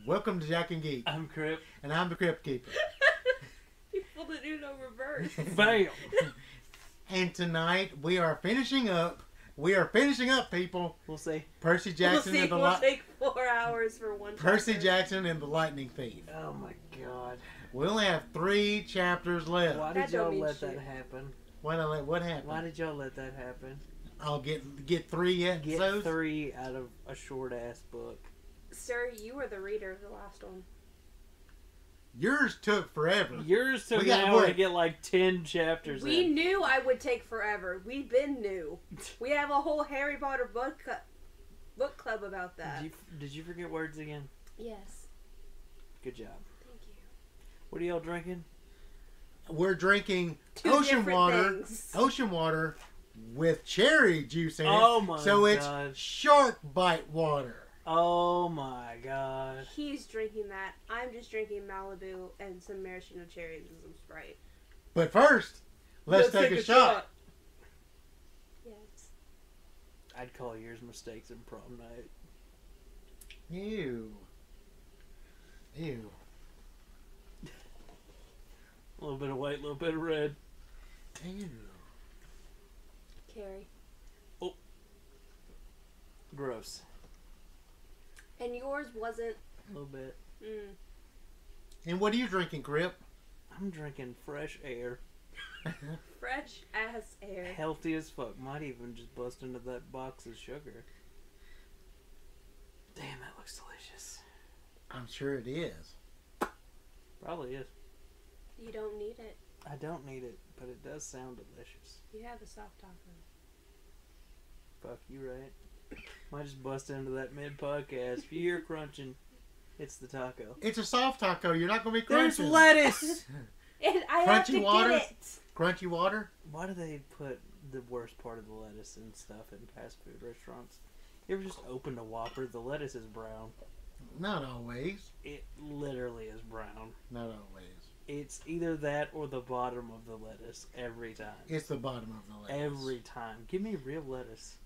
Welcome to Jack and Geek. I'm Crip. And I'm the Crypt Keeper. You pulled it in on reverse. Bam! And tonight we are finishing up. We are finishing up, people. We'll see. Percy Jackson we'll see. and the We'll take 4 hours for one. Percy chapter. Jackson and the Lightning Thief. Oh my god. We only have 3 chapters left. Why That did don't y'all mean let shit. that happen? What happened? Why did y'all let that happen? I'll get 3 Get episodes. 3 out of a short ass book. Sir, you were the reader of the last one. Yours took forever. Yours took We got an hour what? to get like 10 chapters We in. knew I would take forever. We've been new. We have a whole Harry Potter book club about that. Did you forget words again? Yes. Good job. Thank you. What are y'all drinking? We're drinking 2 ocean different water. things. Ocean water with cherry juice in it. Oh my so God. it's shark bite water. Oh my god. He's drinking that. I'm just drinking Malibu and some maraschino cherries and some Sprite. But first, let's take a shot. Yes. I'd call yours mistakes in prom night. Ew. Ew. A little bit of white, a little bit of red. Ew. Carrie. Gross. And yours wasn't. A little bit. And what are you drinking, Crip? I'm drinking fresh air. Fresh ass air. Healthy as fuck. Might even just bust into that box of sugar. Damn, that looks delicious. I'm sure it is. Probably is. You don't need it. I don't need it, but it does sound delicious. You have a soft taco. Fuck, you right. Might just bust into that mid-podcast. If you hear crunching, it's the taco. It's a soft taco. You're not going to be There's crunching. lettuce! And I have Crunchy to water? get it. Crunchy water? Why do they put the worst part of the lettuce and stuff in fast food restaurants? You ever just open a Whopper? The lettuce is brown. Not always. It literally is brown. Not always. It's either that or the bottom of the lettuce every time. It's the bottom of the lettuce. Every time. Give me real lettuce.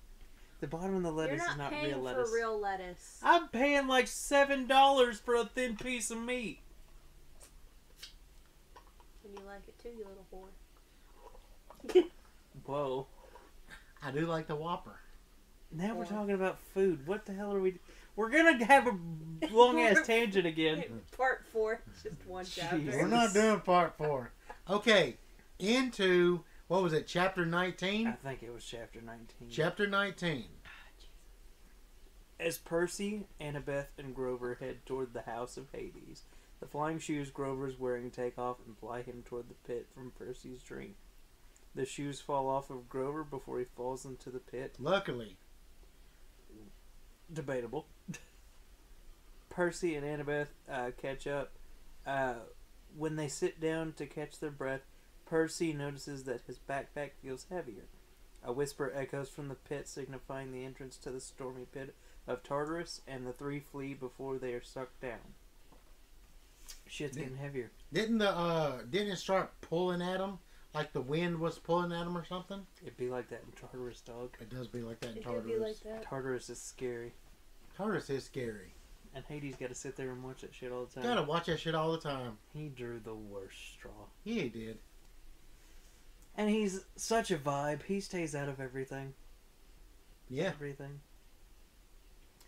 The bottom of the lettuce You're not is not paying real for lettuce. real lettuce. I'm paying like $7 for a thin piece of meat. And you like it too, you little whore. Whoa. I do like the Whopper. Now we're Yeah. talking about food. What the hell are we... We're gonna have a long-ass tangent again. Part 4, just one chapter. Jeez. We're not doing part 4. Okay. Into, what was it, chapter 19? I think it was chapter 19. Chapter 19. As Percy, Annabeth, and Grover head toward the House of Hades, the flying shoes Grover is wearing take off and fly him toward the pit from Percy's dream. The shoes fall off of Grover before he falls into the pit. Luckily. Debatable. Percy and Annabeth catch up. When they sit down to catch their breath, Percy notices that his backpack feels heavier. A whisper echoes from the pit, signifying the entrance to the stormy pit of Tartarus, and the 3 flee before they are sucked down. Shit's getting heavier. Didn't it start pulling at him? Like the wind was pulling at him or something? It'd be like that in Tartarus, dog. It does be like that in It Tartarus. could be like that. Tartarus is scary. Tartarus is scary. And Hades got to sit there and watch that shit all the time. Gotta watch that shit all the time. He drew the worst straw. Yeah, he did. And he's such a vibe. He stays out of everything. Yeah. Everything.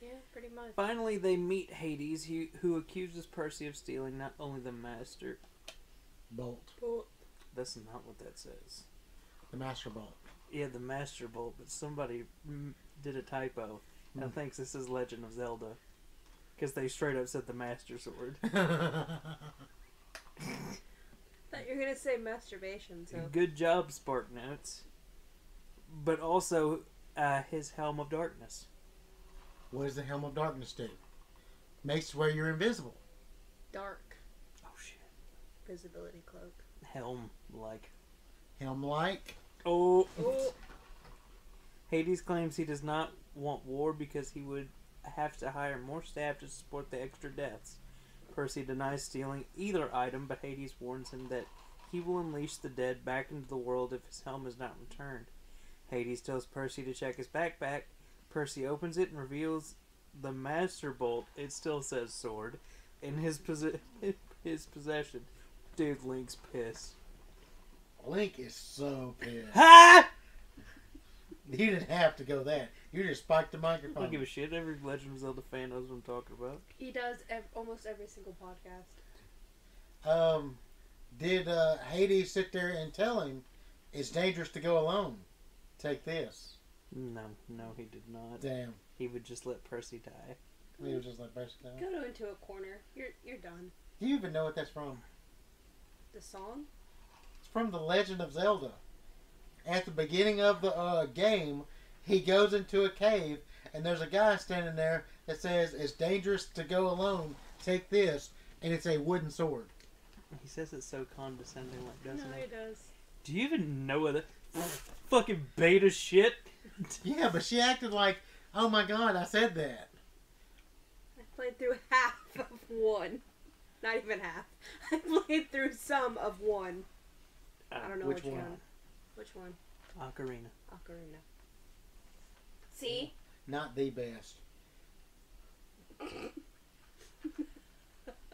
Yeah, pretty much. Finally, they meet Hades, who accuses Percy of stealing not only the Master... Bolt. Cool. That's not what that says. The Master Bolt. Yeah, the Master Bolt, but somebody did a typo and thinks this is Legend of Zelda. Because they straight up said the Master Sword. Thought you were gonna say masturbation, so. Good job, Spark Notes. But also, his Helm of Darkness. What does the Helm of Darkness do? Makes where you're invisible. Dark. Oh shit. Visibility cloak. Helm-like. Helm-like. Oh. Oh. Hades claims he does not want war because he would have to hire more staff to support the extra deaths. Percy denies stealing either item, but Hades warns him that he will unleash the dead back into the world if his helm is not returned. Hades tells Percy to check his backpack. Percy opens it and reveals the Master Bolt. It still says sword. in his possession. Dude, Link's pissed. Link is so pissed. Ha! You didn't have to go that. You just spiked the I microphone. don't give a shit. Every Legend of Zelda fan knows what I'm talking about. He does almost every single podcast. Did Hades sit there and tell him it's dangerous to go alone? Take this. No, he did not. Damn. He would just let Percy die. He was just like, basically. Go into a corner. You're done. Do you even know what that's from? The song? It's from The Legend of Zelda. At the beginning of the game, he goes into a cave, and there's a guy standing there that says, it's dangerous to go alone. Take this. And it's a wooden sword. He says it so condescending, like, doesn't No, he? he does. Do you even know what fucking beta shit? Yeah, but she acted like, oh my god, I said that. I played through half of one. Not even half. I played through some of one. I don't know which one. Which one? Ocarina. See? Not the best.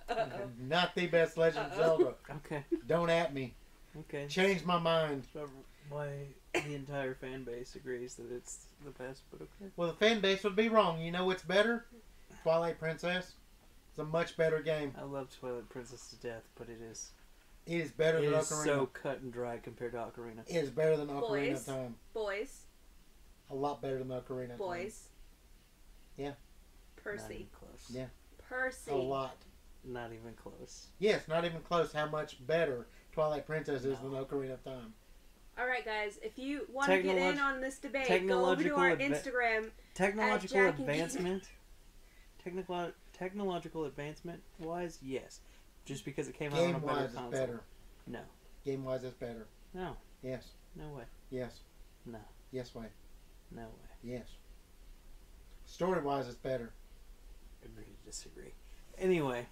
Uh-oh. Not the best Legend of Zelda. Okay. Don't at me. Okay. Change my mind. So why the entire fan base agrees that it's the best, but okay. Well, the fan base would be wrong. You know what's better? Twilight Princess. It's a much better game. I love Twilight Princess to death, but it is better than is Ocarina. so cut and dry compared to Ocarina. It is better than Ocarina Boys. of Time. Boys. A lot better than Ocarina of Time. Boys. Yeah. Not Percy. even close. Yeah. Percy. A lot. Not even close. Yes, not even close how much better Twilight Princess is than Ocarina of Time. Alright, guys. If you want to get in on this debate, go over to technological our Instagram. Technological Jack and advancement. Technological advancement wise, yes. Just because it came out on a better Game-wise, it's console. better. No. Game-wise, it's better. No. Yes. No way. Yes. No. Yes, way. No way. Yes. Story-wise, it's better. Agree to disagree. Anyway.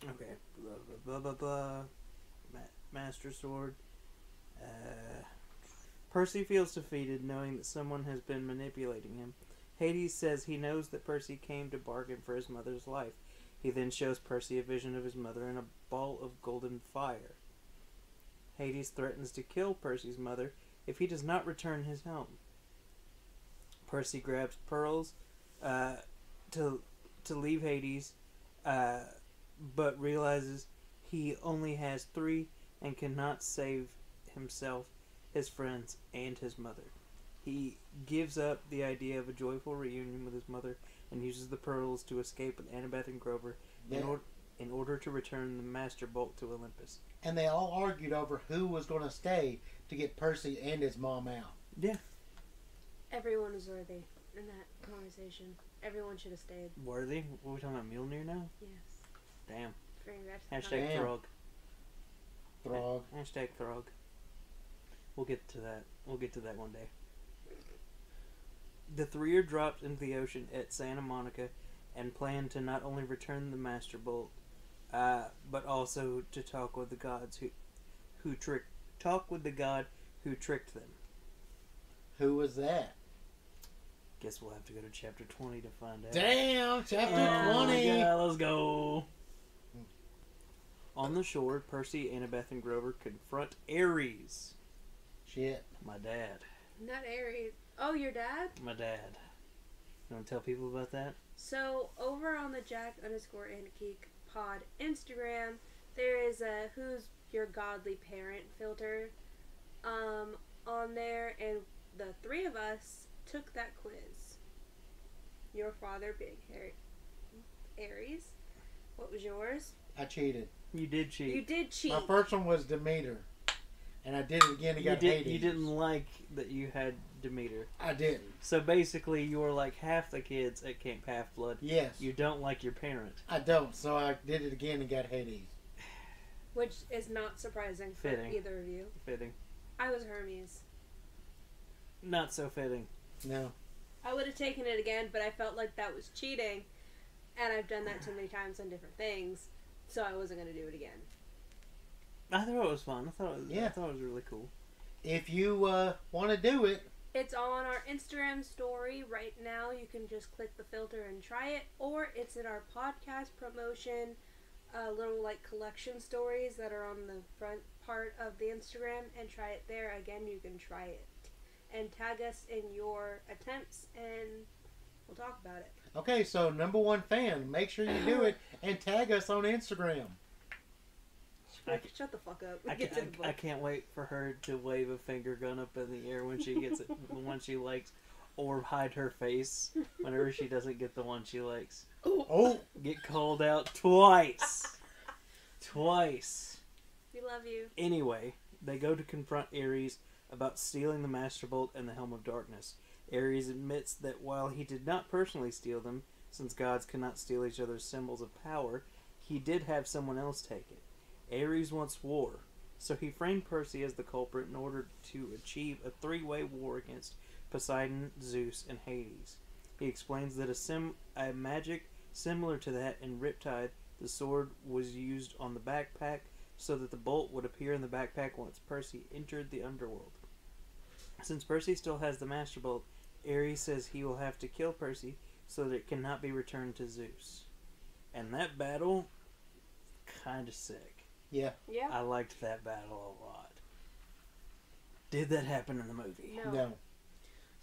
Okay. Blah, blah, blah, blah, blah. Master Sword. Percy feels defeated knowing that someone has been manipulating him. Hades says he knows that Percy came to bargain for his mother's life. He then shows Percy a vision of his mother in a ball of golden fire. Hades threatens to kill Percy's mother if he does not return his home. Percy grabs pearls to leave Hades, but realizes he only has 3 and cannot save himself, his friends, and his mother. He gives up the idea of a joyful reunion with his mother and uses the pearls to escape with Annabeth and Grover in order to return the Master Bolt to Olympus. And they all argued over who was going to stay to get Percy and his mom out. Yeah. Everyone is worthy in that conversation. Everyone should have stayed. Worthy? What are we talking about, Mjolnir now? Yes. Damn. Hashtag Hashtag Throg. Throg. Hashtag Throg. We'll get to that. We'll get to that one day. The 3 are dropped into the ocean at Santa Monica and plan to not only return the Master Bolt, but also to talk with the gods who tricked them. Who was that? Guess we'll have to go to chapter 20 to find out. Damn, chapter 20. Yeah, let's go. On the shore, Percy, Annabeth, and Grover confront Ares. Shit. My dad. Not Aries. Oh, your dad? My dad. You want to tell people about that? So, over on the Jack_and_Geek pod Instagram, there is a Who's Your Godly Parent filter on there, and the 3 of us took that quiz. Your father being Aries. What was yours? I cheated. You did cheat. You did cheat. My first one was Demeter. And I did it again and got Hades. You didn't like that you had Demeter. I didn't. So basically, you were like half the kids at Camp Half-Blood. Yes. You don't like your parent. I don't, so I did it again and got Hades. Which is not surprising for Fitting. either of you. Fitting. I was Hermes. Not so fitting. No. I would have taken it again, but I felt like that was cheating. And I've done that so many times on different things, so I wasn't going to do it again. I thought it was fun. I thought it was really cool. If you want to do it, It's on our Instagram story right now. You can just click the filter and try it, or it's in our podcast promotion, little like collection stories that are on the front part of the Instagram, and try it there. Again, you can try it and tag us in your attempts, and we'll talk about it. Okay, so number one fan, make sure you do it and tag us on Instagram. Shut the fuck up. I can't wait for her to wave a finger gun up in the air when she gets it, the one she likes, or hide her face whenever she doesn't get the one she likes. Oh, Get called out twice. Twice. We love you. Anyway, they go to confront Ares about stealing the Master Bolt and the Helm of Darkness. Ares admits that while he did not personally steal them, since gods cannot steal each other's symbols of power, he did have someone else take it. Ares wants war, so he framed Percy as the culprit in order to achieve a three-way war against Poseidon, Zeus, and Hades. He explains that a magic similar to that in Riptide, the sword was used on the backpack so that the bolt would appear in the backpack once Percy entered the underworld. Since Percy still has the Master Bolt, Ares says he will have to kill Percy so that it cannot be returned to Zeus. And that battle, kinda sick. yeah. Yeah. I liked that battle a lot. Did that happen in the movie? No. No.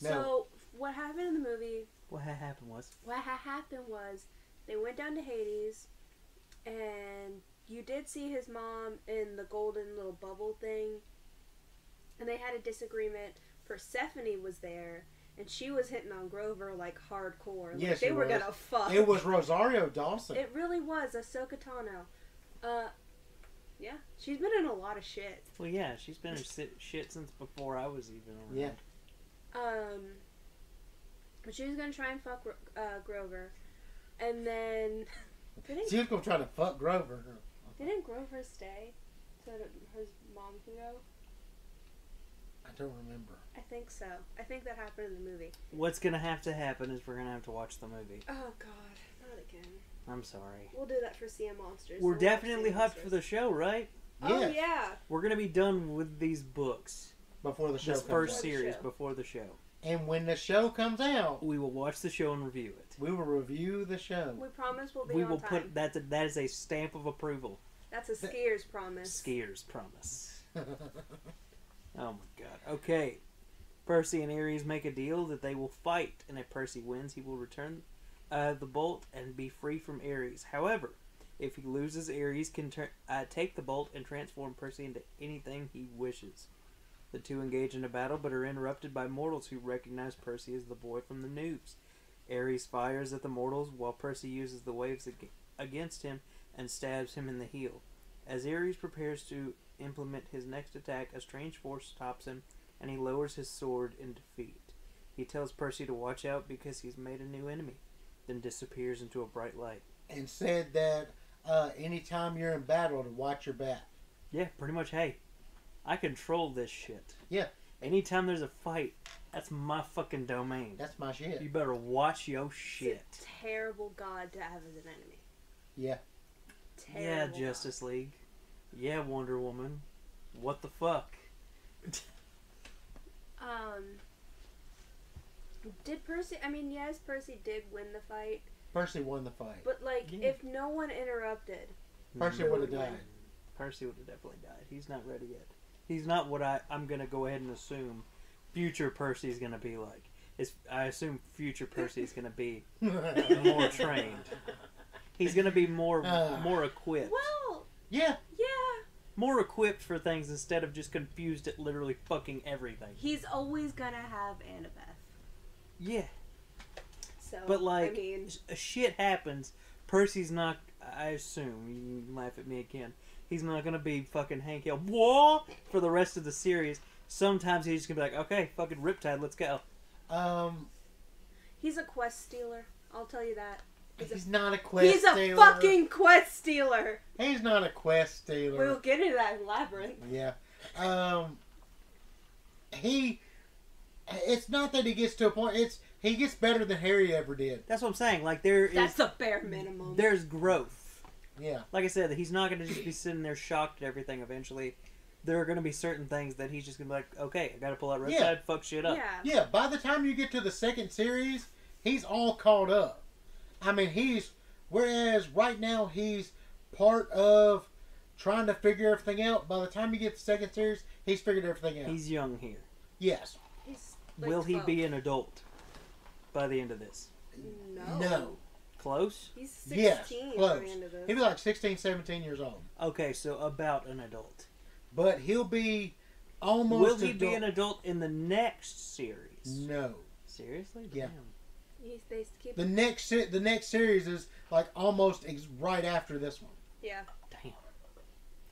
So what happened in the movie? What happened was they went down to Hades, and you did see his mom in the golden little bubble thing, and they had a disagreement. Persephone was there, and she was hitting on Grover like hardcore. Like, Yes, they it were was. gonna fuck. It was Rosario Dawson. It really was Ahsoka Tano. Yeah, she's been in a lot of shit. Well, yeah, she's been in shit since before I was even around. Yeah. But she was gonna try and fuck Grover, and then She was going to try to fuck Grover. didn't Grover stay so that his mom can go? I don't remember. I think so. I think that happened in the movie. What's gonna have to happen is we're gonna have to watch the movie. Oh God, not again. I'm sorry. We'll do that for Sea of Monsters. We're We'll definitely watch hyped Sea for of the show, right? Monsters. Yes. Oh yeah. We're gonna be done with these books. Before the show This comes first out. series show. before the show. And when the show comes out, We will watch the show and review it. we will review the show. We promise we'll be We on will time. put that is a stamp of approval. That's a skier's promise. Skiers promise. Oh my god. Okay. Percy and Ares make a deal that they will fight, and if Percy wins, he will return the bolt and be free from Ares. However, if he loses, Ares can take the bolt and transform Percy into anything he wishes. The two engage in a battle, but are interrupted by mortals who recognize Percy as the boy from the news. Ares fires at the mortals while Percy uses the waves against him and stabs him in the heel. As Ares prepares to implement his next attack, a strange force stops him, and he lowers his sword in defeat. He tells Percy to watch out because he's made a new enemy, then disappears into a bright light. And said that anytime you're in battle, to watch your back. Yeah, pretty much, hey, I control this shit. Yeah. Anytime there's a fight, that's my fucking domain. That's my shit. You better watch your shit. It's a terrible god to have as an enemy. Yeah. Yeah, Terrible Justice League. Yeah, Wonder Woman. What the fuck? God. Did Percy? I mean, yes, Percy did win the fight, Percy won the fight. but like, Yeah. if no one interrupted, Percy Who would have would win? died. Percy would have definitely died. He's not ready yet. He's not what I'm going to go ahead and assume future Percy's going to be like. I assume future Percy's going to be more trained. He's going to be more equipped. well, Yeah. yeah, More equipped for things instead of just confused at literally fucking everything. he's always gonna have Annabeth. Yeah. So, But like, I mean, shit happens. Percy's not, I assume, you can laugh at me again, he's not going to be fucking Hank Hill whoa, for the rest of the series. Sometimes he's just going to be like, okay, fucking Riptide, let's go. he's a quest stealer. I'll tell you that. He's not a quest He's a stealer. fucking quest stealer. He's not a quest stealer. We'll get into that in Labyrinth. Yeah. It's not that he gets to a point. He gets better than Harry ever did. That's what I'm saying. Like, That's the bare minimum. there's growth. Yeah. Like I said, he's not going to just be sitting there shocked at everything eventually. there are going to be certain things that he's just going to be like, okay, I got to pull out red Yeah. side, fuck shit up. Yeah. Yeah, by the time you get to the second series, he's all caught up. I mean, whereas right now he's part of trying to figure everything out. By the time you get to the second series, he's figured everything out. He's young here. Yes. He's like Will 12. he be an adult by the end of this? No. Close? He's 16 Yes, by close. the end of this. He'll be like 16, 17 years old. Okay, so about an adult. But he'll be almost Will he adult. be an adult in the next series? No. Seriously? Yeah. Damn. They keep. The next series is like almost right after this one. Yeah. Damn.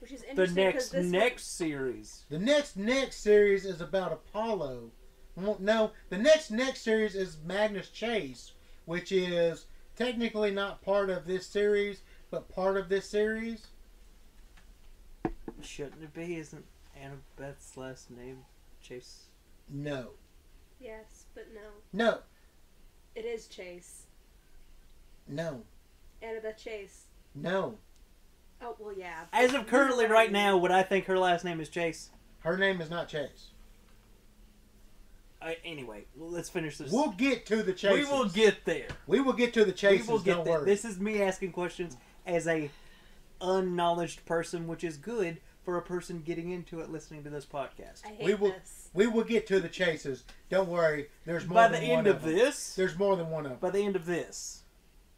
Which is The interesting because this next series. The next series is about Apollo. Well, no, the next series is Magnus Chase, which is technically not part of this series, but part of this series. Shouldn't it be? Isn't Annabeth's last name Chase? No. Yes, but no. No. It is Chase. No. Annabeth Chase. No. Oh, well, yeah. As of currently, You know what right I mean. now, would I think her last name is Chase? Her name is not Chase. Anyway, let's finish this. We'll get to the Chases. We will get there. We will get to the Chases. We will get Don't there. worry. This is me asking questions as a unknowledged person, which is good for a person getting into it listening to this podcast. I hate We will. this. We will get to the Chases. Don't worry. There's more By than the one end of them. this, There's more than one of them. by the end of this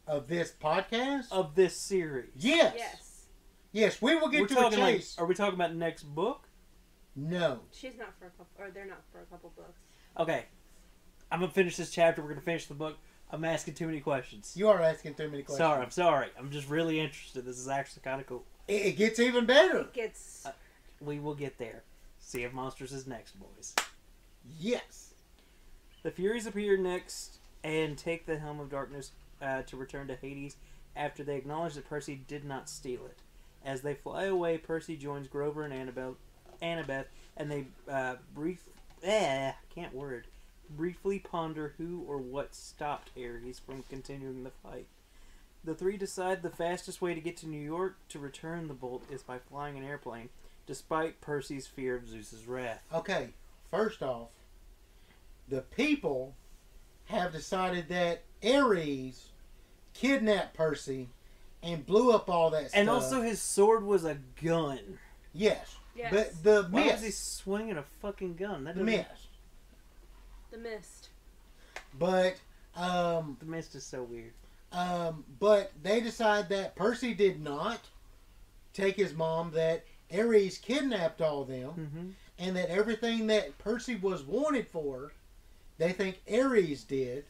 Podcast. of this series, Yes. Yes. Yes. We will get we're to the talking like, Chase. are we talking about next book? No. She's not for a couple, or they're not for a couple books. Okay, I'm gonna finish this chapter. We're gonna finish the book. I'm asking too many questions. You are asking too many questions. Sorry, I'm sorry. I'm just really interested. This is actually kind of cool. It gets even better. It gets. We will get there. Sea of Monsters is next, boys. Yes. The Furies appear next and take the Helm of Darkness to return to Hades after they acknowledge that Percy did not steal it. As they fly away, Percy joins Grover and Annabeth, and they briefly ponder who or what stopped Ares from continuing the fight. The three decide the fastest way to get to New York to return the bolt is by flying an airplane, despite Percy's fear of Zeus's wrath. Okay. First off, the people have decided that Ares kidnapped Percy and blew up all that stuff. And also his sword was a gun. Yes. Yes. But the Why was he mist. swinging a fucking gun? That The doesn't- mist. The Mist. But The mist is so weird. but they decide that Percy did not take his mom, that Ares kidnapped all them, Mm-hmm. and that everything that Percy was wanted for, they think Ares did.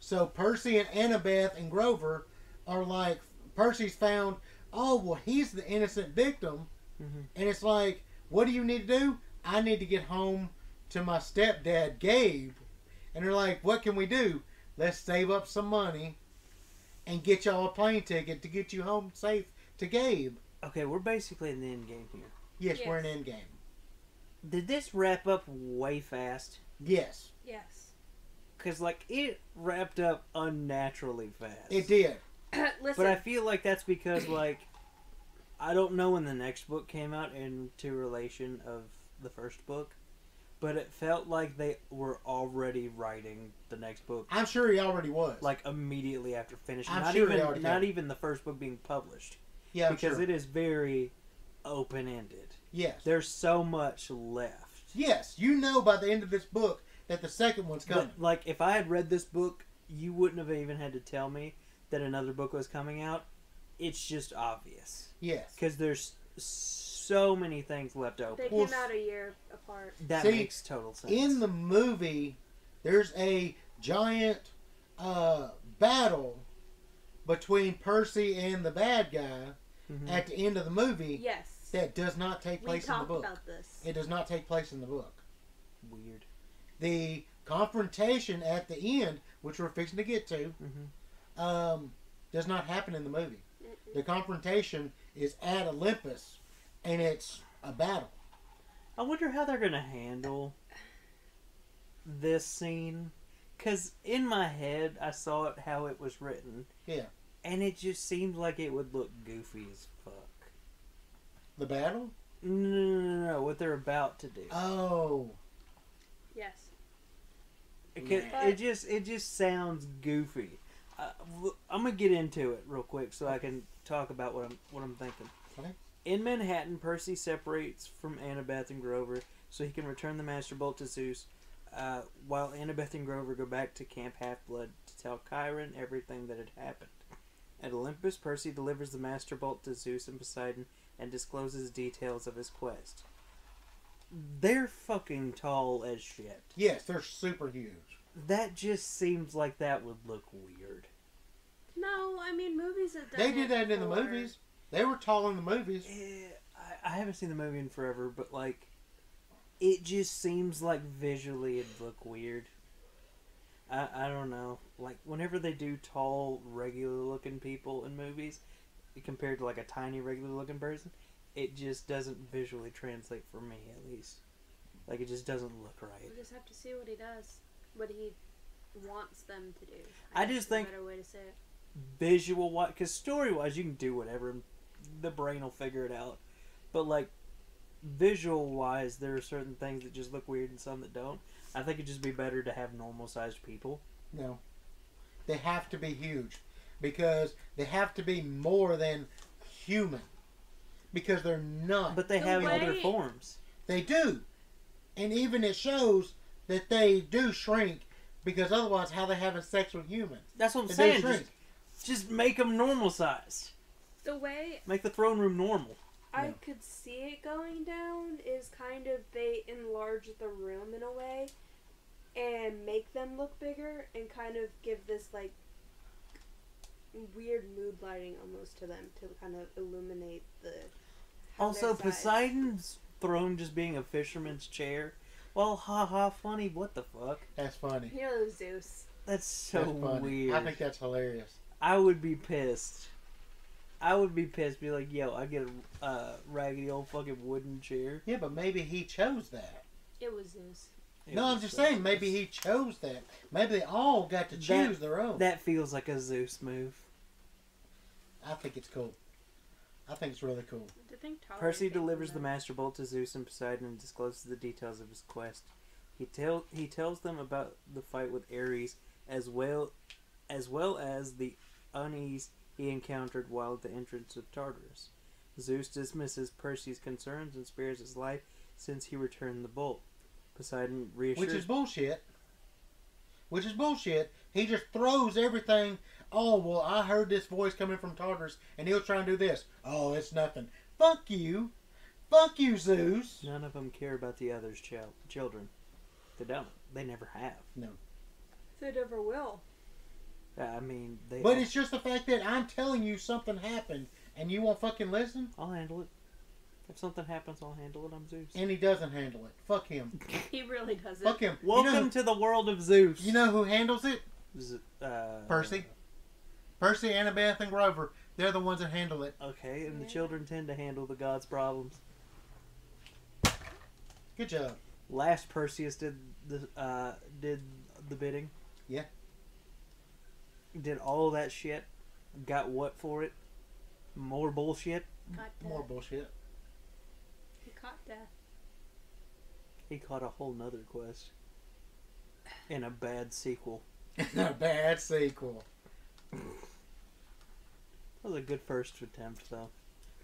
So Percy and Annabeth and Grover are like, Percy's found, oh, well, he's the innocent victim. Mm-hmm. And it's like, what do you need to do? I need to get home to my stepdad, Gabe. And they're like, what can we do? Let's save up some money and get y'all a plane ticket to get you home safe to Gabe. Okay, we're basically in the end game here. Yes, Yes. we're in Endgame. Did this wrap up way fast? Yes, Yes. Because, like, it wrapped up unnaturally fast. it did. Listen. But I feel like that's because, like, I don't know when the next book came out into relation of the first book, but it felt like they were already writing the next book, I'm sure he already was. like, immediately after finishing. I'm not sure they even, already not had. even the first book being published, yeah, I'm because sure. it is very open-ended. Yes. There's so much left. Yes, you know by the end of this book that the second one's coming. But, like, if I had read this book, you wouldn't have even had to tell me that another book was coming out. It's just obvious. Yes. Because there's so many things left open. they Well, came out a year apart. That See, makes total sense. In the movie, there's a giant battle between Percy and the bad guy Mhm. at the end of the movie Yes. that does not take We place in the talked book. about this. It does not take place in the book. Weird. The confrontation at the end, which we're fixing to get to, Mm-hmm. does not happen in the movie. Mm-mm. The confrontation is at Olympus, and it's a battle. I wonder how they're going to handle this scene. Because in my head, I saw it how it was written. Yeah. And it just seemed like it would look goofy as fuck. The battle? No. What they're about to do. Oh. Yes. It just sounds goofy. I'm gonna get into it real quick so I can talk about what I'm thinking. Okay. In Manhattan, Percy separates from Annabeth and Grover so he can return the Master Bolt to Zeus, while Annabeth and Grover go back to Camp Half-Blood to tell Chiron everything that had happened. At Olympus, Percy delivers the Master Bolt to Zeus and Poseidon and discloses details of his quest. They're fucking tall as shit. Yes, they're super huge. That just seems like that would look weird. No, I mean movies have done They did it that in the before. movies. They were tall in the movies. I haven't seen the movie in forever, but like, it just seems like visually it'd look weird. I don't know. Like, whenever they do tall, regular-looking people in movies, compared to like a tiny, regular-looking person, it just doesn't visually translate for me, at least. Like, it just doesn't look right. We just have to see what he does, what he wants them to do. I guess just is a think better way to say it. Visual-wise, because story-wise, you can do whatever, and the brain will figure it out. But, like, visual-wise, there are certain things that just look weird and some that don't. I think it'd just be better to have normal-sized people. No. They have to be huge. Because they have to be more than human. Because they're not. But they The have way- other forms. They do. And even it shows that they do shrink. Because otherwise, how they having sex with humans? That's what I'm They saying. do shrink. Just make them normal size. The way Make the throne room normal. I No. could see it going down is kind of they enlarge the room in a way and make them look bigger and kind of give this like weird mood lighting almost to them to kind of illuminate the Also, their size. Poseidon's throne just being a fisherman's chair. Well, haha, funny. What the fuck? That's funny. You know Zeus. That's so That's funny. weird. I think that's hilarious. I would be pissed. I would be pissed. Be like, yo, I get a raggedy old fucking wooden chair. Yeah, but maybe he chose that. It was Zeus. It No, I'm was just so saying, maybe nice. he chose that. Maybe they all got to choose their own. That feels like a Zeus move. I think it's cool. I think it's really cool. I think Tyler Percy came from delivers the that. Master Bolt to Zeus and Poseidon and discloses the details of his quest. He tells them about the fight with Ares as well as the unease he encountered while at the entrance of Tartarus. Zeus dismisses Percy's concerns and spares his life since he returned the bolt. Poseidon reassures... Which is bullshit. Which is bullshit. He just throws everything. Oh, well, I heard this voice coming from Tartarus, and he'll try and do this. Oh, it's nothing. Fuck you. Fuck you, Zeus. None of them care about the other's children. They don't. They never have. No. They never will. I mean, they... But it's just the fact that I'm telling you something happened, and you won't fucking listen, I'll handle it. If something happens, I'll handle it. I'm Zeus. and he doesn't handle it. Fuck him. He really doesn't. Fuck him. Welcome to the world of Zeus. You know who handles it? Percy. Percy, Annabeth, and Grover. They're the ones that handle it. Okay, and the Yeah. children tend to handle the gods' problems. Good job. Last Perseus did the bidding. Yeah. Did all that shit. Got what for it? More bullshit. Caught death. More bullshit. He caught death. He caught a whole nother quest. In a bad sequel. A bad sequel. That was a good first attempt, though.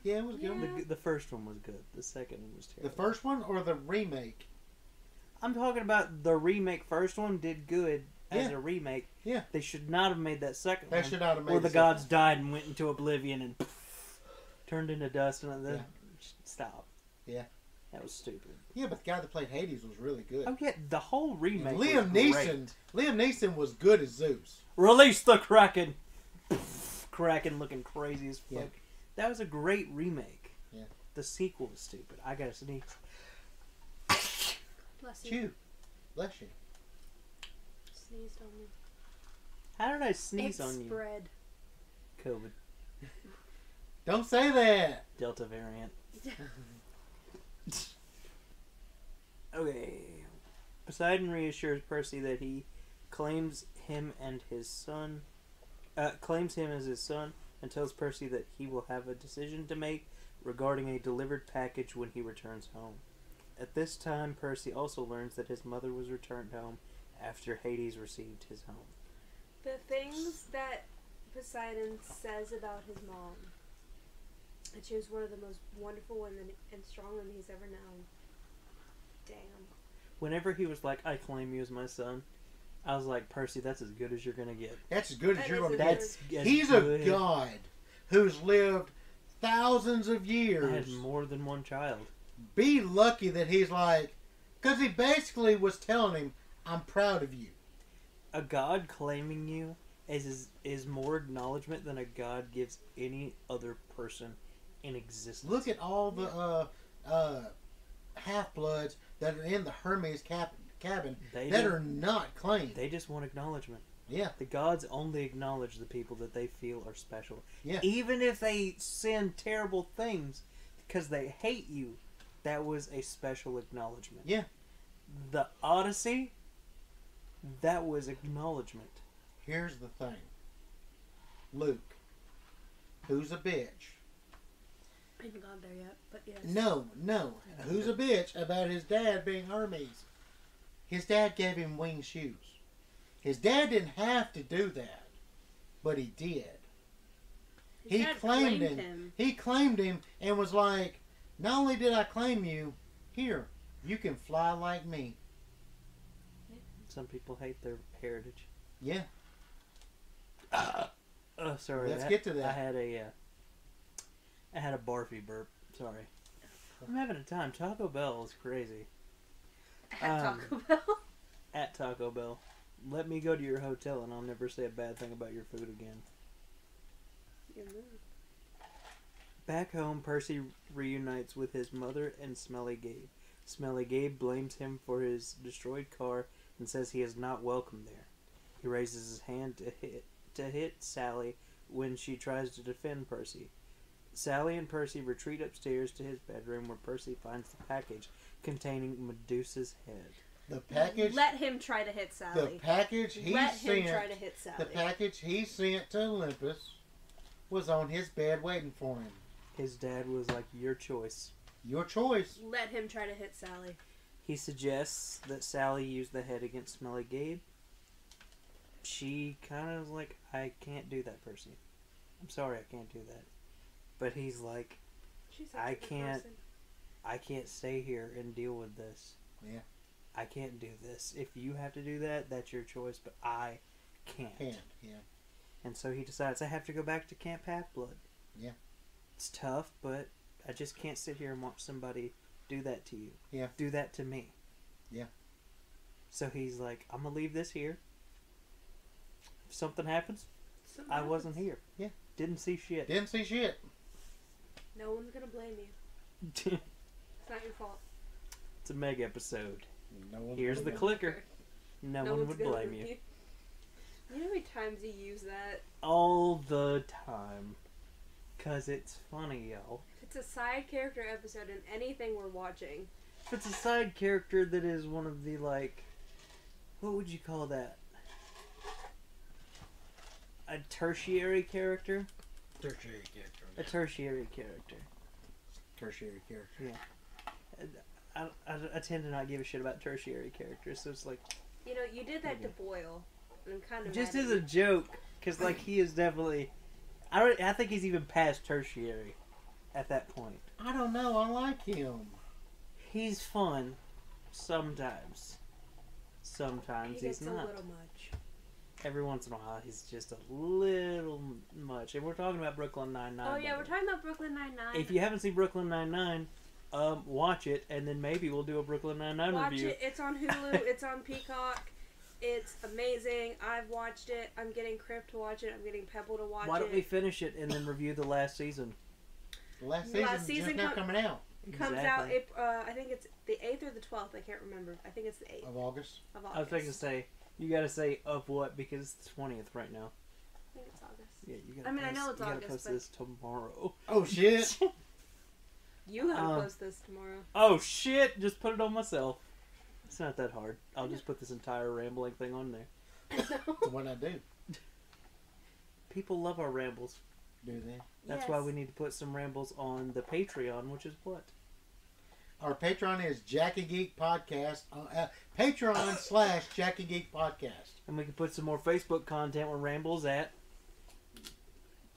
Yeah, it was good. Yeah. The first one was good. The second one was terrible. The first one or the remake? I'm talking about the remake. First one did good as Yeah. a remake. Yeah. They should not have made that second They one. should not have made Where the second gods one. died and went into oblivion and turned into dust and then Yeah. stop. Yeah. That was stupid. Yeah, but the guy that played Hades was really good. Oh yeah, the whole remake. Liam was Neeson. great. Liam Neeson was good as Zeus. Release the Kraken. Kraken looking crazy as fuck. Yeah. That was a great remake. Yeah. The sequel was stupid. I gotta sneeze. Bless you. Chew. Bless you. Sneezed on me. How did I sneeze It on you? spread. COVID. Don't say that. Delta variant. Okay. Poseidon reassures Percy that he claims him as his son, and tells Percy that he will have a decision to make regarding a delivered package when he returns home. At this time, Percy also learns that his mother was returned home after Hades received his home. The things that Poseidon says about his mom, that she was one of the most wonderful women and strong women he's ever known. Damn. Whenever he was like, I claim you as my son, I was like, Percy, that's as good as you're going to get. That's as good as That you're is going to as get. good. He's a god who's lived thousands of I years. had more than one child. Be lucky that he's like, because he basically was telling him, I'm proud of you. A god claiming you is more acknowledgement than a god gives any other person in existence. Look at all the half-bloods that are in the Hermes cabin that are not claimed. They just want acknowledgement. Yeah. The gods only acknowledge the people that they feel are special. Yeah. Even if they send terrible things because they hate you, that was a special acknowledgement. Yeah. The Odyssey, that was acknowledgement. Here's the thing. Luke, who's a bitch? I haven't gone there yet, but yes. No. Who's a bitch about his dad being Hermes? His dad gave him winged shoes. His dad didn't have to do that, but he did. His He dad claimed him. He claimed him and was like, not only did I claim you, here, you can fly like me. Some people hate their heritage. Yeah. Oh, sorry. Let's get to that. I had a barfy burp. Sorry. I'm having a time. Taco Bell is crazy. At Taco Bell. At Taco Bell. Let me go to your hotel and I'll never say a bad thing about your food again. Back home, Percy reunites with his mother and Smelly Gabe. Smelly Gabe blames him for his destroyed car and says he is not welcome there. He raises his hand to hit Sally when she tries to defend Percy. Sally and Percy retreat upstairs to his bedroom where Percy finds the package containing Medusa's head. The package. Let him try to hit Sally. The package he Let sent. him try to hit Sally. The package he sent to Olympus was on his bed waiting for him. His dad was like, your choice. Your choice. Let him try to hit Sally. He suggests that Sally use the head against Smelly Gabe. She kind of is like, I can't do that, Percy. I'm sorry, I can't do that. But he's like, She's I can't stay here and deal with this. Yeah. I can't do this. If you have to do that, that's your choice, but I can't. Yeah. And so he decides, I have to go back to Camp Half-Blood. Yeah. It's tough, but I just can't sit here and watch somebody do that to you. Yeah. Do that to me. Yeah. So he's like, I'm going to leave this here. If something happens, I wasn't here. Yeah. Didn't see shit. Didn't see shit. No one's gonna blame you. It's It's not your fault. a mega episode. No one. Here's the clicker. No one one's would gonna blame you. You know how many times you use that? All the time. Because it's funny, yo. It's a side character episode in anything we're watching. If it's a side character that is one of the, like, what would you call that? A tertiary character? Tertiary character. A tertiary character. Tertiary character. Yeah. I tend to not give a shit about tertiary characters, so it's like... You know, you did that to Boyle. And I'm kind of Just mad as at a joke, because, like, he is definitely... I think he's even past tertiary at that point. I don't know. I like him. He's fun sometimes. Sometimes He he's gets not. a little much. Every once in a while, he's just a little much. And we're talking about Brooklyn Nine-Nine. Oh yeah, we're talking about Brooklyn Nine-Nine. If you haven't seen Brooklyn Nine-Nine, watch it, and then maybe we'll do a Brooklyn Nine-Nine Watch review. it. It's on Hulu. It's on Peacock. It's amazing. I've watched it. I'm getting Crip to watch it. I'm getting Pebble to watch it. Why don't we finish it and then review the last season? The last The last season just season now coming out It comes Exactly. out. I think it's the 8th or the 12th. I can't remember. I think it's the 8th of August. of August. I was going to say, you got to say of what, because it's the 20th right now. I think it's August. Yeah, you gotta I mean, I post, know it's you gotta August, post but- this tomorrow. Oh shit! You gotta post this tomorrow. Oh shit! Just put it on myself. It's not that hard. I'll just put this entire rambling thing on there. That's what I do. People love our rambles. Do they? That's Yes. why we need to put some rambles on the Patreon, which is what? Our Patreon is Jack and Geek Podcast. Patreon / Jack and Geek Podcast. And we can put some more Facebook content where Rambles at.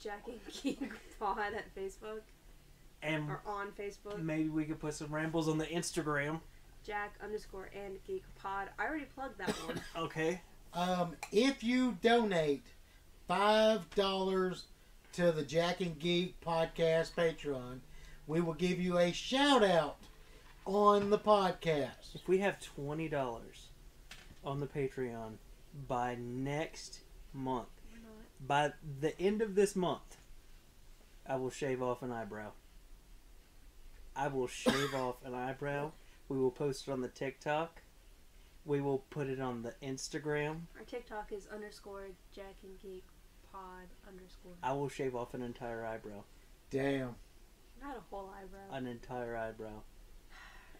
Jack and Geek Pod at Facebook. And Or on Facebook. maybe we could put some Rambles on the Instagram. Jack_and_Geek Pod. I already plugged that one. Okay. If you donate $5 to the Jack and Geek Podcast Patreon, we will give you a shout out on the podcast. If we have $20 on the Patreon by next month, We're not. by the end of this month, I will shave off an eyebrow. I will shave off an eyebrow. We will post it on the TikTok. We will put it on the Instagram. Our TikTok is _Jack and Geek Pod _. I will shave off an entire eyebrow. Damn. Not a whole eyebrow. An entire eyebrow.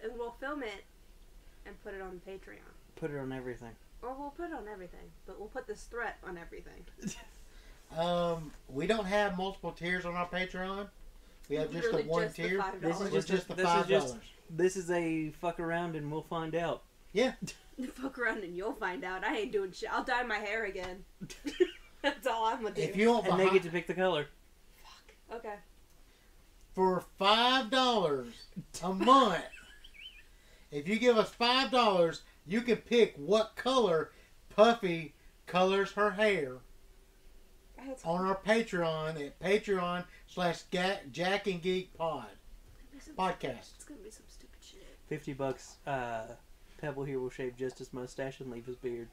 And we'll film it and put it on Patreon. Put it on everything. Or we'll put it on everything. But we'll put this threat on everything. We don't have multiple tiers on our Patreon. We have just Literally the one just the tier. $5. This is It's just the this is $5. just- This is a fuck around and we'll find out. Yeah. Fuck around and you'll find out. I ain't doing shit. I'll dye my hair again. That's all I'm gonna do. If you want And they get to pick the color. Fuck. Okay. for $5 a month, if you give us $5, you can pick what color Puffy colors her hair That's on our Patreon at Patreon / Jack and Geek Pod podcast. It's gonna be some stupid shit. $50. Pebble here will shave just his mustache and leave his beard.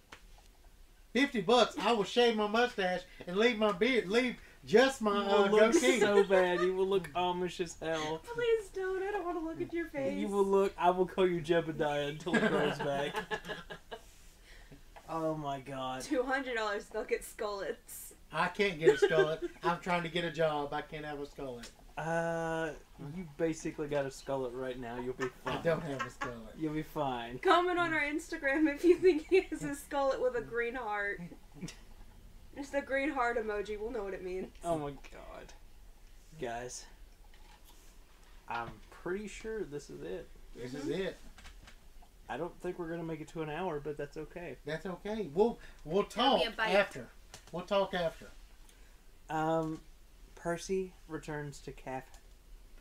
$50, I will shave my mustache and leave my beard, leave just my You will look goatee. so bad. You will look Amish as hell. Please don't. I don't want to look at your face. You will look. I will call you Jebediah until it grows back. Oh my god. $200. They'll get skullets. I can't get a skullet. I'm trying to get a job. I can't have a skullet. You basically got a skullet right now. You'll be I fine. don't have a skullet. You'll be fine. Comment on our Instagram if you think he has a skullet with a green heart. Just a green heart emoji. We'll know what it means. Oh my god. Guys. I'm pretty sure this is it. This is it. I don't think we're gonna make it to an hour, but that's okay. That's okay. We'll That'll talk be a bite. after. We'll talk after. Percy returns to Calf.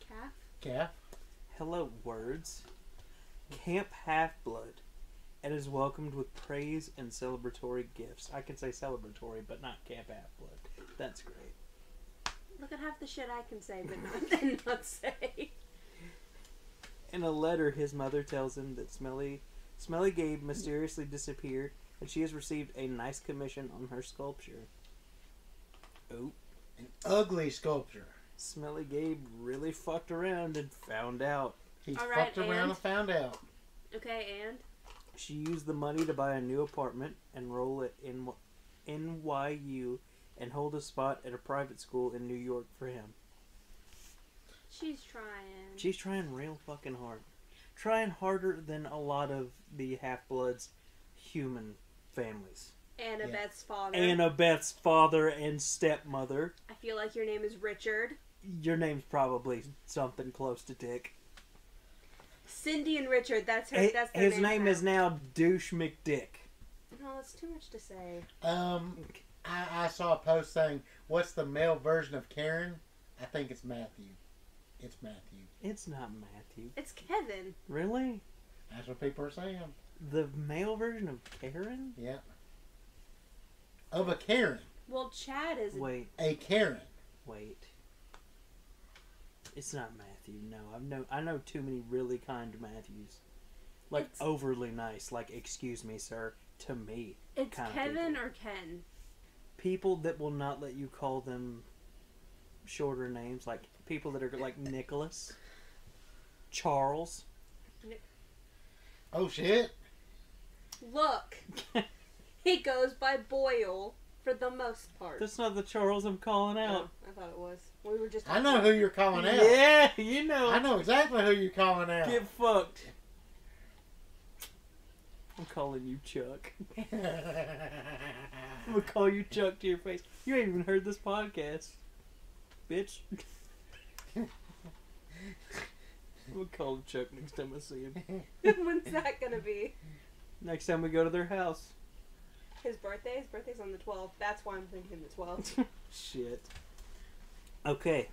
Calf? Calf. Hello, words. Camp Half-Blood, and is welcomed with praise and celebratory gifts. I can say celebratory, but not Camp Half-Blood. That's great. Look at half the shit I can say, but not, not say. In a letter, his mother tells him that Smelly Gabe mysteriously disappeared, and she has received a nice commission on her sculpture. Oh. An ugly sculpture. Smelly Gabe really fucked around and found out. He All right, fucked around and found out. Okay, and? She used the money to buy a new apartment, enroll at NYU, and hold a spot at a private school in New York for him. She's trying. She's trying real fucking hard. Trying harder than a lot of the Half-Bloods' human families. Annabeth's father. Annabeth's father and stepmother. I feel like your name is Richard. Your name's probably something close to Dick. Cindy and Richard, that's her. That's their His name is now Douche McDick. No, it's too much to say. I saw a post saying, "What's the male version of Karen?" I think it's Matthew. It's Matthew. It's not Matthew. It's Kevin. Really? That's what people are saying. The male version of Karen? Yep. Of a Karen. Well, Chad is. Wait. A Karen. Wait. It's not Matthew. No, I know too many really kind Matthews. Like It's- overly nice. Like, excuse me, sir. To me. It's kind of Kevin people. or Ken. People that will not let you call them shorter names. Like people that are like Nicholas. Charles. Oh shit. Look, he goes by Boyle for the most part. That's not the Charles I'm calling out. Oh, I thought it was. We were just. I know who you're calling out. Yeah, you know. I know exactly who you're calling out. Get fucked. I'm calling you Chuck. I'm gonna call you Chuck to your face. You ain't even heard this podcast. bitch. We'll call him Chuck next time I see him. When's that gonna be? Next time we go to their house. His birthday? His birthday's on the 12th. That's why I'm thinking the 12th. Shit. Okay.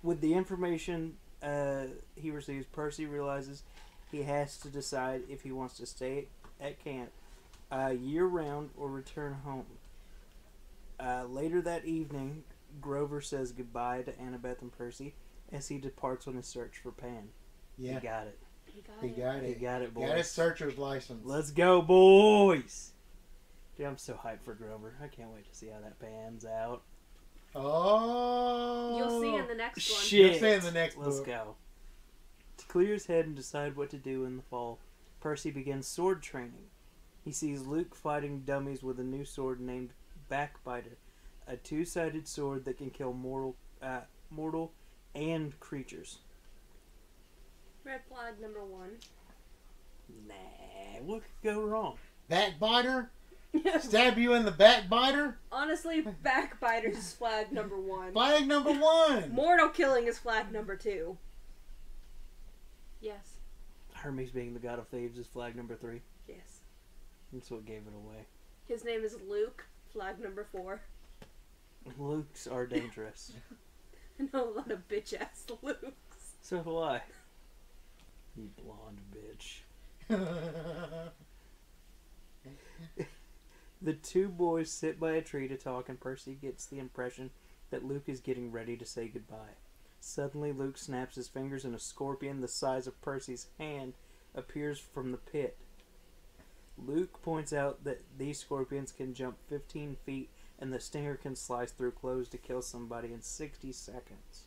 With the information he receives, Percy realizes he has to decide if he wants to stay at camp year-round or return home. Later that evening, Grover says goodbye to Annabeth and Percy as he departs on his search for Pan. Yeah. He got it. He got it. He got it, boys. Got his searcher's license. Let's go, boys! Dude, I'm so hyped for Grover. I can't wait to see how that pans out. Oh. You'll see in the next one. Shit. You'll see in the next Let's book. go. To clear his head and decide what to do in the fall, Percy begins sword training. He sees Luke fighting dummies with a new sword named Backbiter, a two-sided sword that can kill mortal and creatures. Red flag number 1. Nah, what could go wrong? Backbiter? Stab you in the backbiter? Honestly, Backbiters is flag number 1. Flag number 1. Mortal killing is flag number 2. Yes. Hermes being the god of thieves is flag number 3. Yes. That's what gave it away. His name is Luke, flag number 4. Lukes are dangerous. I know a lot of bitch ass Lukes. So do I. You blonde bitch. The two boys sit by a tree to talk, and Percy gets the impression that Luke is getting ready to say goodbye. Suddenly, Luke snaps his fingers and a scorpion the size of Percy's hand appears from the pit. Luke points out that these scorpions can jump 15 feet and the stinger can slice through clothes to kill somebody in 60 seconds.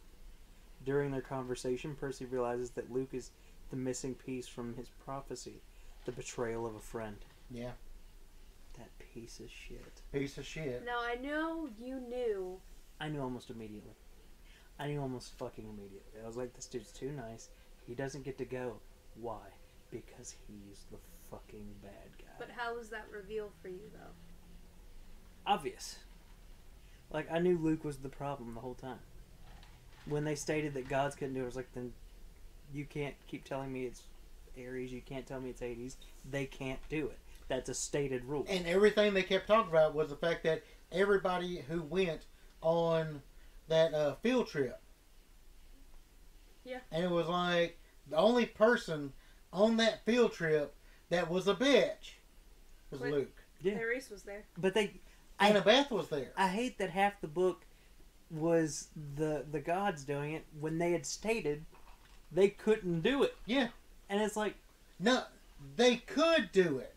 During their conversation, Percy realizes that Luke is the missing piece from his prophecy, the betrayal of a friend. Yeah. That piece of shit. Piece of shit. Now, I know you knew. I knew almost immediately. I knew almost fucking immediately. I was like, this dude's too nice. He doesn't get to go. Why? Because he's the fucking bad guy. But how was that revealed for you, though? Obvious. Like, I knew Luke was the problem the whole time. When they stated that gods couldn't do it, I was like, then you can't keep telling me it's Aries, you can't tell me it's Hades. They can't do it. That's a stated rule. And everything they kept talking about was the fact that everybody who went on that field trip. Yeah. And it was like, the only person on that field trip that was a bitch was But- Luke. Yeah. Therese was there. But Annabeth was there. I hate that half the book was the gods doing it when they had stated they couldn't do it. Yeah. And it's like, No, they could do it.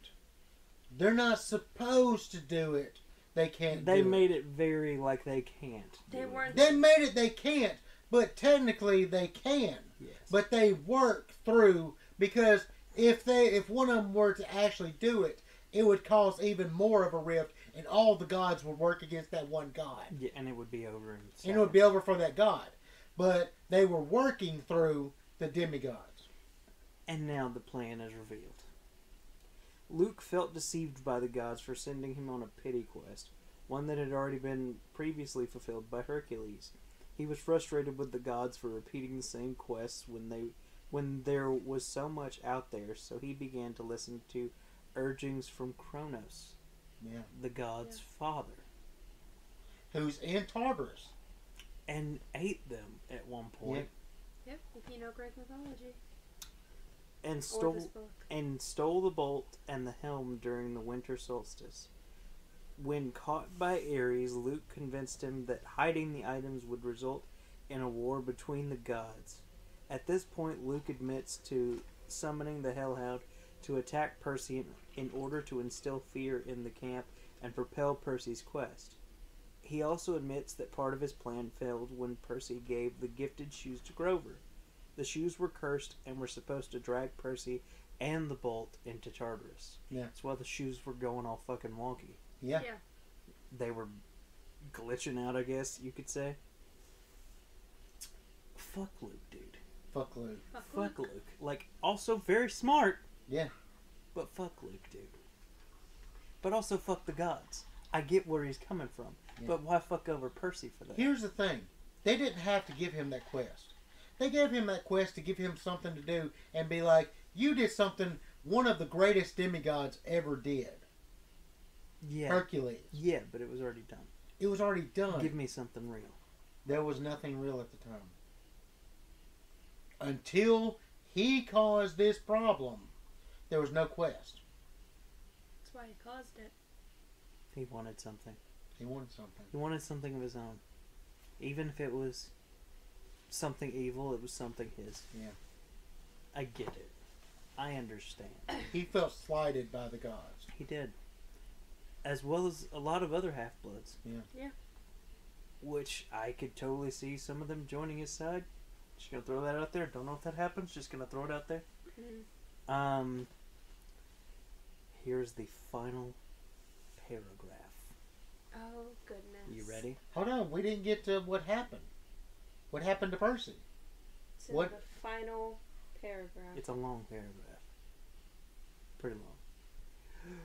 They're not supposed to do it. They can't they do made it very like they can't. They do it. weren't. They made it they can't, but technically they can. Yes. But they work through, because if one of them were to actually do it, it would cause even more of a rift, and all the gods would work against that one god. Yeah, and it would be over in And it would be over for that god. But they were working through the demigods. And now the plan is revealed. Luke felt deceived by the gods for sending him on a pity quest, one that had already been previously fulfilled by Hercules. He was frustrated with the gods for repeating the same quests when there was so much out there, so he began to listen to urgings from Kronos, Yeah. the god's father, Who's in Tartarus. and ate them at one point. Yep, if you know Greek mythology. And Or this book. stole the bolt and the helm during the winter solstice. When caught by Ares, Luke convinced him that hiding the items would result in a war between the gods. At this point, Luke admits to summoning the Hellhound to attack Percy in order to instill fear in the camp and propel Percy's quest. He also admits that part of his plan failed when Percy gave the gifted shoes to Grover. The shoes were cursed and were supposed to drag Percy and the bolt into Tartarus. Yeah. That's why the shoes were going all fucking wonky. Yeah. Yeah. They were glitching out, I guess you could say. Fuck Luke, dude. Fuck Luke. Fuck Luke. Like, also very smart. Yeah. But fuck Luke, dude. But also fuck the gods. I get where he's coming from, Yeah. but why fuck over Percy for that? Here's the thing. They didn't have to give him that quest. They gave him that quest to give him something to do and be like, you did something one of the greatest demigods ever did. Yeah. Hercules. Yeah, but it was already done. It was already done. Give me something real. There was nothing real at the time. Until he caused this problem, there was no quest. That's why he caused it. He wanted something. He wanted something. He wanted something of his own. Even if it was something evil, it was something his. Yeah. I get it. I understand. He felt slighted by the gods. He did. As well as a lot of other half-bloods. Yeah. Yeah. Which I could totally see some of them joining his side. Just gonna throw that out there. Don't know if that happens. Just gonna throw it out there. Mm-hmm. Here's the final paragraph. Oh, goodness. You ready? Hold on, we didn't get to what happened. What happened to Percy? So What- the final paragraph. It's a long paragraph. Pretty long.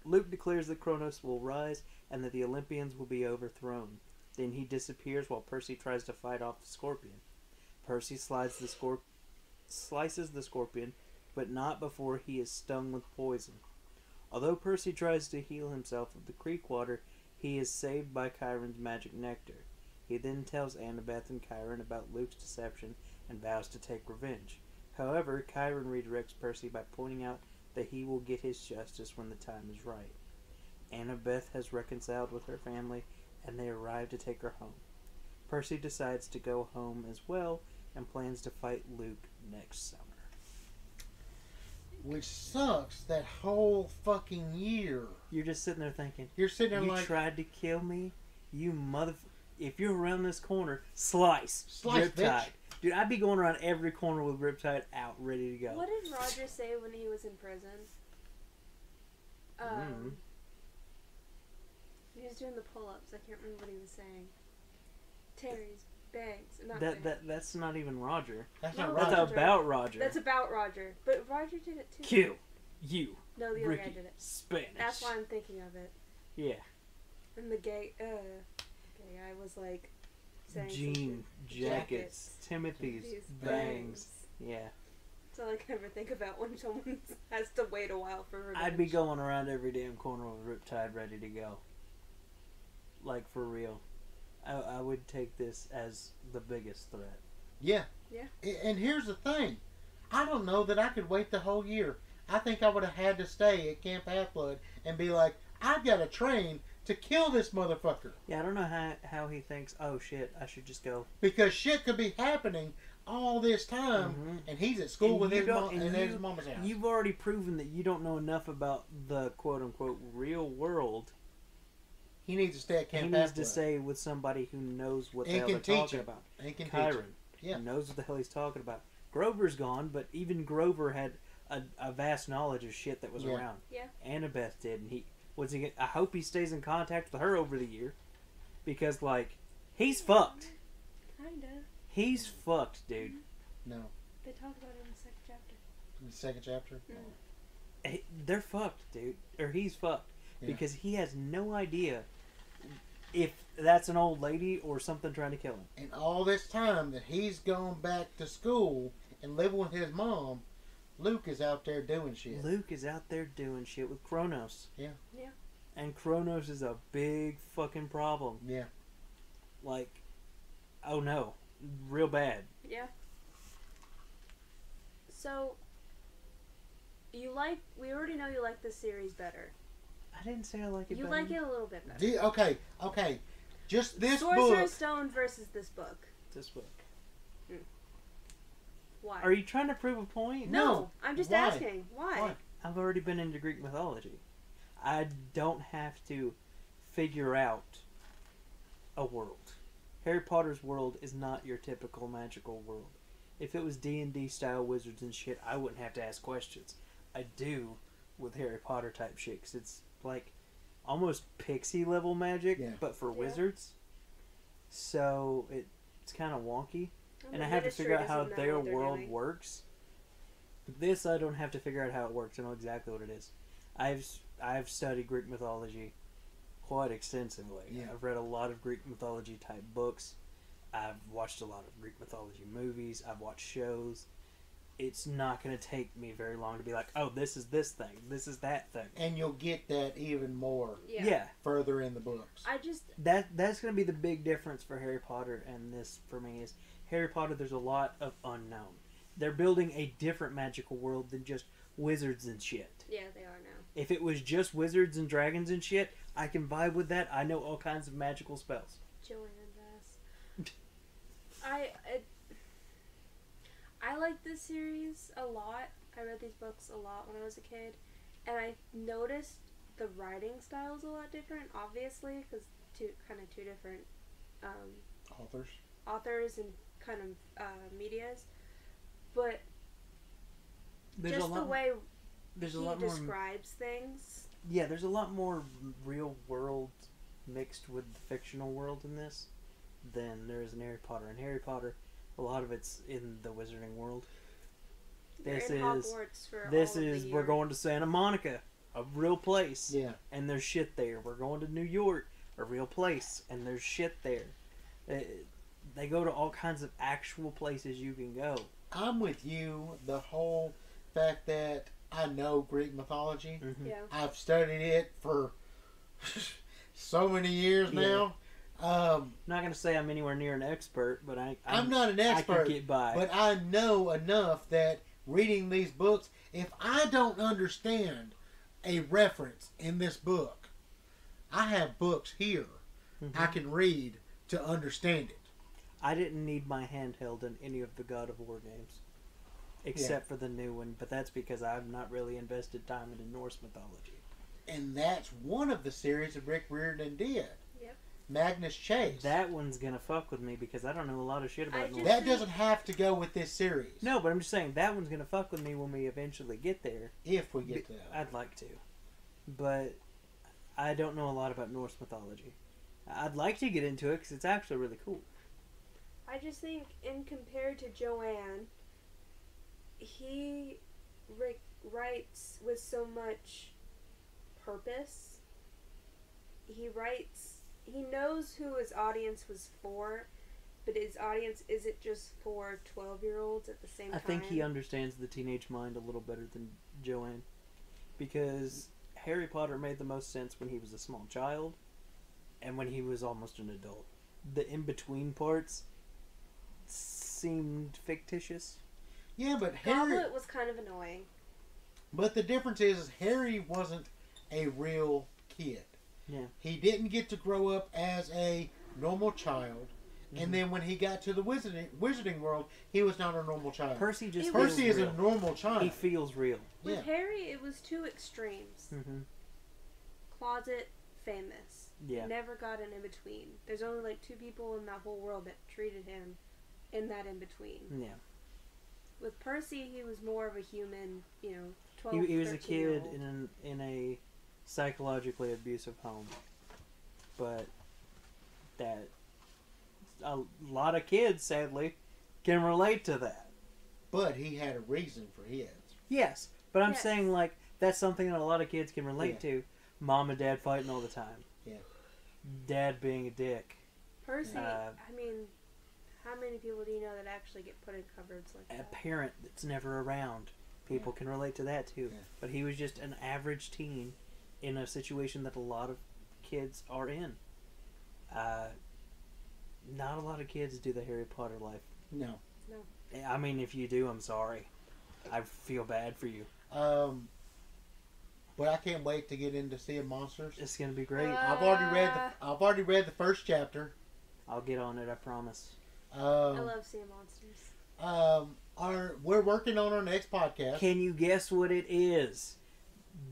Luke declares that Kronos will rise and that the Olympians will be overthrown. Then he disappears while Percy tries to fight off the scorpion. Percy slices the scorpion, but not before he is stung with poison. Although Percy tries to heal himself with the creek water, he is saved by Chiron's magic nectar. He then tells Annabeth and Chiron about Luke's deception and vows to take revenge. However, Chiron redirects Percy by pointing out that he will get his justice when the time is right. Annabeth has reconciled with her family, and they arrive to take her home. Percy decides to go home as well and plans to fight Luke next summer. Which sucks that whole fucking year. You're just sitting there thinking, You're sitting there you like, tried to kill me? You If you're around this corner, slice Slice, Riptide. bitch. Dude, I'd be going around every corner with Riptide out, ready to go. What did Roger say when he was in prison? He was doing the pull-ups. I can't remember what he was saying. Terry's bags. Not bags. That's not even Roger. that's No, not That's right. Roger. about Roger. That's about Roger. But Roger did it too. Kill you, No, the other Ricky, guy did it. Spanish. That's why I'm thinking of it. Yeah. And the gay guy was like saying Jean, something. jackets, Timothy's, These bangs. Yeah. That's all I can ever think about when someone has to wait a while for revenge. I'd be going around every damn corner with Riptide ready to go. Like, for real. I would take this as the biggest threat. Yeah. Yeah. And here's the thing. I don't know that I could wait the whole year. I think I would have had to stay at Camp Half-Blood and be like, I've got to train to kill this motherfucker. Yeah, I don't know how he thinks, oh shit, I should just go. Because shit could be happening all this time, Mhm. and he's at school And with you his don't- mom and and you- his mama's house. You've already proven that you don't know enough about the quote-unquote real world. He needs to stay at Camp He needs Half-Blood. to stay with somebody who knows what the And hell can they're teach talking him. about. And can teach Chiron. him. Yeah. He knows what the hell he's talking about. Grover's gone, but even Grover had a vast knowledge of shit that was Yeah. around. Yeah. Annabeth did, and I hope he stays in contact with her over the year, because like he's fucked. Kinda. He's fucked, dude. No. They talk about it in the second chapter. In the second chapter? They're fucked, dude. Or he's fucked. Yeah. Because he has no idea if that's an old lady or something trying to kill him. And all this time that he's gone back to school and living with his mom, Luke is out there doing shit. Luke is out there doing shit with Kronos. Yeah. Yeah. And Kronos is a big fucking problem. Yeah. Like, oh no. Real bad. Yeah. So, we already know you like this series better. I didn't say I like it You better. like it a little bit better. Okay. Just this Sorcerer's book. Stone versus this book. This book. Why? Are you trying to prove a point? No. I'm just Why? asking. Why? Why? I've already been into Greek mythology. I don't have to figure out a world. Harry Potter's world is not your typical magical world. If it was D&D style wizards and shit, I wouldn't have to ask questions. I do with Harry Potter type shit, 'cause it's like almost pixie level magic, Yeah. but for Yeah. wizards. So it's kind of wonky. I'm And I have to figure out how doesn't know their what they're world doing. works. This I don't have to figure out how it works. I know exactly what it is. I've studied Greek mythology quite extensively. Yeah. I've read a lot of Greek mythology type books. I've watched a lot of Greek mythology movies. I've watched shows. It's not going to take me very long to be like, oh, this is this thing. This is that thing. And you'll get that even more Yeah. further in the books. That's going to be the big difference for Harry Potter and this for me is Harry Potter, there's a lot of unknown. They're building a different magical world than just wizards and shit. Yeah, they are now. If it was just wizards and dragons and shit, I can vibe with that. I know all kinds of magical spells. Joanne's ass. I like this series a lot. I read these books a lot when I was a kid, and I noticed the writing styles a lot different. Obviously, because two different authors and kind of medias, but There's just the way there's he a lot more. describes things. Yeah, there's a lot more real world mixed with the fictional world in this than there is in Harry Potter. In Harry Potter, a lot of it's in the wizarding world. They're This in is Hogwarts for this all of is the we're year. going to Santa Monica, a real place. Yeah. And there's shit there. We're going to New York, a real place, and there's shit there. They go to all kinds of actual places you can go. I'm with you. The whole fact that I know Greek mythology. Mm-hmm. Yeah. I've studied it for so many years Yeah. now. I'm not going to say I'm anywhere near an expert, but I'm not an I expert, can get by. but I know enough that reading these books, if I don't understand a reference in this book, I have books here Mm-hmm. I can read to understand it. I didn't need my handheld in any of the God of War games. Except for the new one, but that's because I've not really invested time into Norse mythology. And that's one of the series that Rick Riordan did. Yep. Magnus Chase. That one's gonna fuck with me because I don't know a lot of shit about Norse. That doesn't have to go with this series. No, but I'm just saying that one's gonna fuck with me when we eventually get there. If we get to that. I'd like to. But I don't know a lot about Norse mythology. I'd like to get into it because it's actually really cool. I just think, in compared to Joanne, he writes with so much purpose. He knows who his audience was for, but his audience isn't just for 12-year-olds at the same time. I think he understands the teenage mind a little better than Joanne. Because Harry Potter made the most sense when he was a small child and when he was almost an adult. The in-between parts seemed fictitious. Yeah, but Harry... Goblet was kind of annoying. But the difference is Harry wasn't a real kid. Yeah. He didn't get to grow up as a normal child. Mm-hmm. And then when he got to the wizarding world, he was not a normal child. Percy just Percy feels is real. a normal child. He feels real. With Yeah. Harry, it was two extremes. Mm-hmm. Closet, famous. Yeah. Never got an in-between. There's only like 2 people in that whole world that treated him in that in-between. Yeah. With Percy, he was more of a human, 12, He was a kid 13-year-old. in a psychologically abusive home. But that a lot of kids, sadly, can relate to that. But he had a reason for his. Yes, but I'm Yes. saying, like, that's something that a lot of kids can relate to. Mom and dad fighting all the time. Yeah. Dad being a dick. Percy, I mean, how many people do you know that actually get put in cupboards like A that? parent that's never around. People can relate to that too. Yeah. But he was just an average teen in a situation that a lot of kids are in. Not a lot of kids do the Harry Potter life. No. I mean, if you do, I'm sorry. I feel bad for you. But I can't wait to get into Sea of Monsters. It's gonna be great. I've already read the first chapter. I'll get on it. I promise. I love Sea of Monsters. We're working on our next podcast. Can you guess what it is?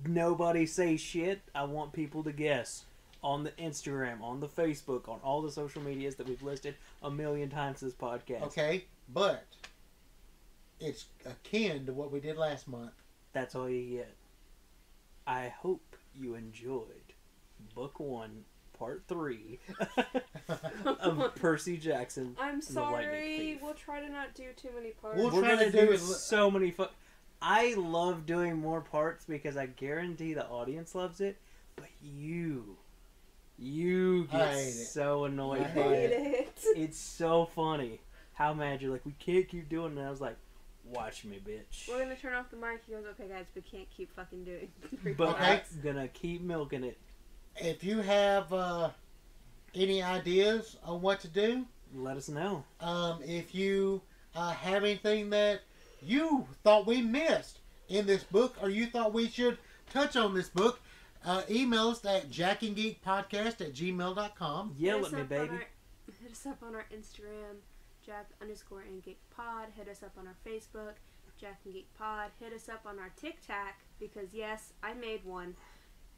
Nobody say shit. I want people to guess. On the Instagram, on the Facebook, on all the social medias that we've listed a million times this podcast. Okay, but it's akin to what we did last month. That's all you get. I hope you enjoyed Book 1, Part 3 of Percy Jackson. I'm and the Lightning sorry. Thief. We'll try to not do too many parts. We'll We're try gonna to do do it- so many I love doing more parts because I guarantee the audience loves it, but you I get hate it. so annoyed I by hate it. It's so funny how mad you're like, we can't keep doing it. And I was like, watch me, bitch. We're gonna turn off the mic. He goes, okay, guys, we can't keep fucking doing. But Okay. I'm gonna keep milking it. If you have any ideas on what to do, Let us know. if you have anything that you thought we missed in this book, or you thought we should touch on this book, email us at jackandgeekpodcast@gmail.com. Yell at me, baby. Hit us up on our Instagram, Jack_and_Geek_pod. Hit us up on our Facebook, Jack and Geek Pod. Hit us up on our TikTok, because yes, I made one.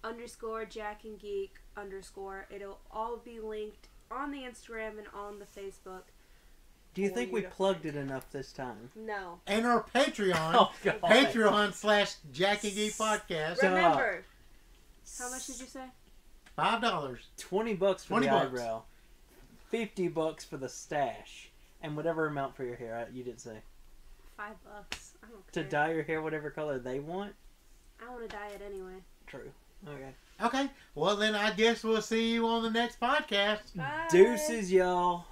_Jack and Geek _. It'll all be linked on the Instagram and on the Facebook. Do you For think you we to plugged find. it enough this time? No. And our Patreon, Oh, God. Patreon/Jack and Geek Podcast. Remember. How much did you say? $5. $20 for 20 the bucks. eyebrow, $50 for the stash, and whatever amount for your hair. You didn't say. $5. I don't To care. dye your hair whatever color they want. I want to dye it anyway. True. Okay. Okay, well then I guess we'll see you on the next podcast. Bye. Deuces, y'all.